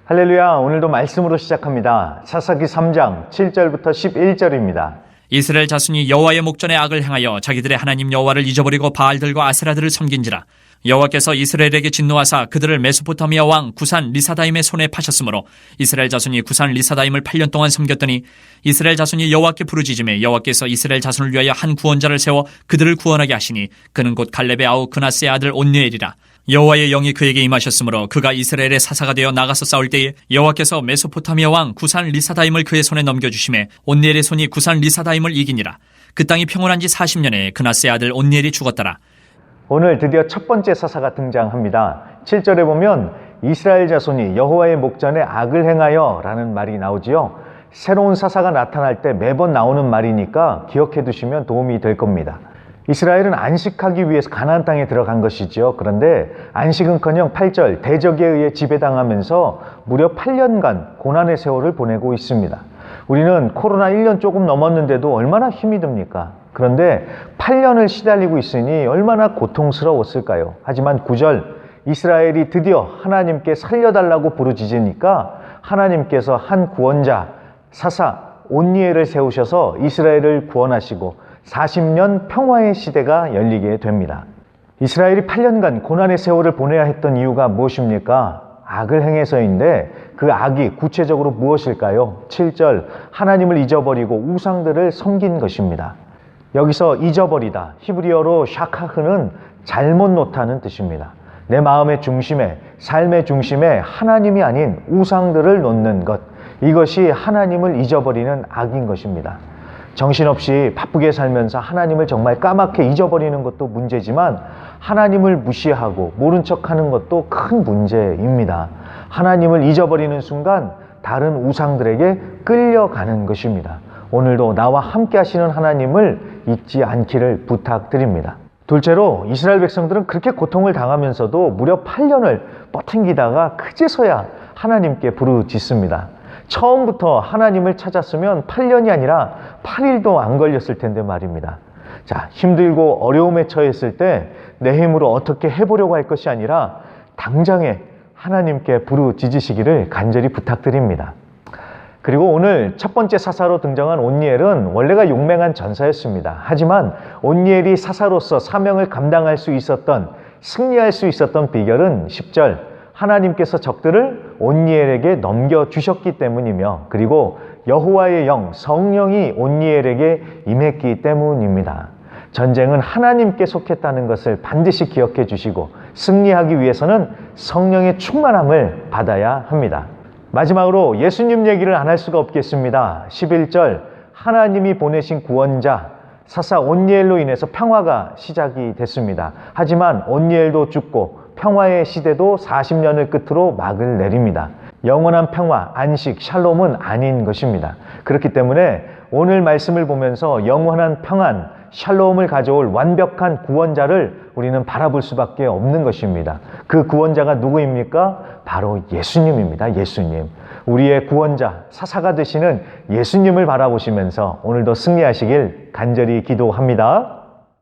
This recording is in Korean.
할렐루야, 오늘도 말씀으로 시작합니다. 사사기 3장 7절부터 11절입니다. 이스라엘 자손이 여호와의 목전에 악을 행하여 자기들의 하나님 여호와를 잊어버리고 바알들과 아세라들을 섬긴지라. 여호와께서 이스라엘에게 진노하사 그들을 메소포타미아 왕 구산 리사다임의 손에 파셨으므로 이스라엘 자손이 구산 리사다임을 8년 동안 섬겼더니 이스라엘 자손이 여호와께 부르짖음에 여호와께서 이스라엘 자손을 위하여 한 구원자를 세워 그들을 구원하게 하시니 그는 곧 갈렙의 아우 그나스의 아들 온니엘이라. 여호와의 영이 그에게 임하셨으므로 그가 이스라엘의 사사가 되어 나가서 싸울 때에 여호와께서 메소포타미아 왕 구산 리사다임을 그의 손에 넘겨주심에 온니엘의 손이 구산 리사다임을 이기니라. 그 땅이 평온한 지 40년에 그나스의 아들 온니엘이 죽었더라. 오늘 드디어 첫 번째 사사가 등장합니다. 7절에 보면 이스라엘 자손이 여호와의 목전에 악을 행하여 라는 말이 나오지요. 새로운 사사가 나타날 때 매번 나오는 말이니까 기억해 두시면 도움이 될 겁니다. 이스라엘은 안식하기 위해서 가나안 땅에 들어간 것이죠. 그런데 안식은커녕 8절 대적에 의해 지배당하면서 무려 8년간 고난의 세월을 보내고 있습니다. 우리는 코로나 1년 조금 넘었는데도 얼마나 힘이 듭니까? 그런데 8년을 시달리고 있으니 얼마나 고통스러웠을까요? 하지만 9절 이스라엘이 드디어 하나님께 살려달라고 부르짖으니까 하나님께서 한 구원자 사사 온니엘을 세우셔서 이스라엘을 구원하시고 40년 평화의 시대가 열리게 됩니다. 이스라엘이 8년간 고난의 세월을 보내야 했던 이유가 무엇입니까? 악을 행해서인데 그 악이 구체적으로 무엇일까요? 7절 하나님을 잊어버리고 우상들을 섬긴 것입니다. 여기서 잊어버리다 히브리어로 샤카흐는 잘못 놓다는 뜻입니다. 내 마음의 중심에 삶의 중심에 하나님이 아닌 우상들을 놓는 것, 이것이 하나님을 잊어버리는 악인 것입니다. 정신없이 바쁘게 살면서 하나님을 정말 까맣게 잊어버리는 것도 문제지만 하나님을 무시하고 모른 척하는 것도 큰 문제입니다. 하나님을 잊어버리는 순간 다른 우상들에게 끌려가는 것입니다. 오늘도 나와 함께 하시는 하나님을 잊지 않기를 부탁드립니다. 둘째로 이스라엘 백성들은 그렇게 고통을 당하면서도 무려 8년을 버팅기다가 그제서야 하나님께 부르짖습니다. 처음부터 하나님을 찾았으면 8년이 아니라 8일도 안 걸렸을 텐데 말입니다. 자, 힘들고 어려움에 처했을 때 내 힘으로 어떻게 해보려고 할 것이 아니라 당장에 하나님께 부르짖으시기를 간절히 부탁드립니다. 그리고 오늘 첫 번째 사사로 등장한 온니엘은 원래가 용맹한 전사였습니다. 하지만 온니엘이 사사로서 사명을 감당할 수 있었던, 승리할 수 있었던 비결은 10절 하나님께서 적들을 온니엘에게 넘겨주셨기 때문이며 그리고 여호와의 영, 성령이 온니엘에게 임했기 때문입니다. 전쟁은 하나님께 속했다는 것을 반드시 기억해 주시고 승리하기 위해서는 성령의 충만함을 받아야 합니다. 마지막으로 예수님 얘기를 안 할 수가 없겠습니다. 11절 하나님이 보내신 구원자 사사 온니엘로 인해서 평화가 시작이 됐습니다. 하지만 온니엘도 죽고 평화의 시대도 40년을 끝으로 막을 내립니다. 영원한 평화, 안식, 샬롬은 아닌 것입니다. 그렇기 때문에 오늘 말씀을 보면서 영원한 평안, 샬롬을 가져올 완벽한 구원자를 우리는 바라볼 수밖에 없는 것입니다. 그 구원자가 누구입니까? 바로 예수님입니다. 예수님. 우리의 구원자, 사사가 되시는 예수님을 바라보시면서 오늘도 승리하시길 간절히 기도합니다.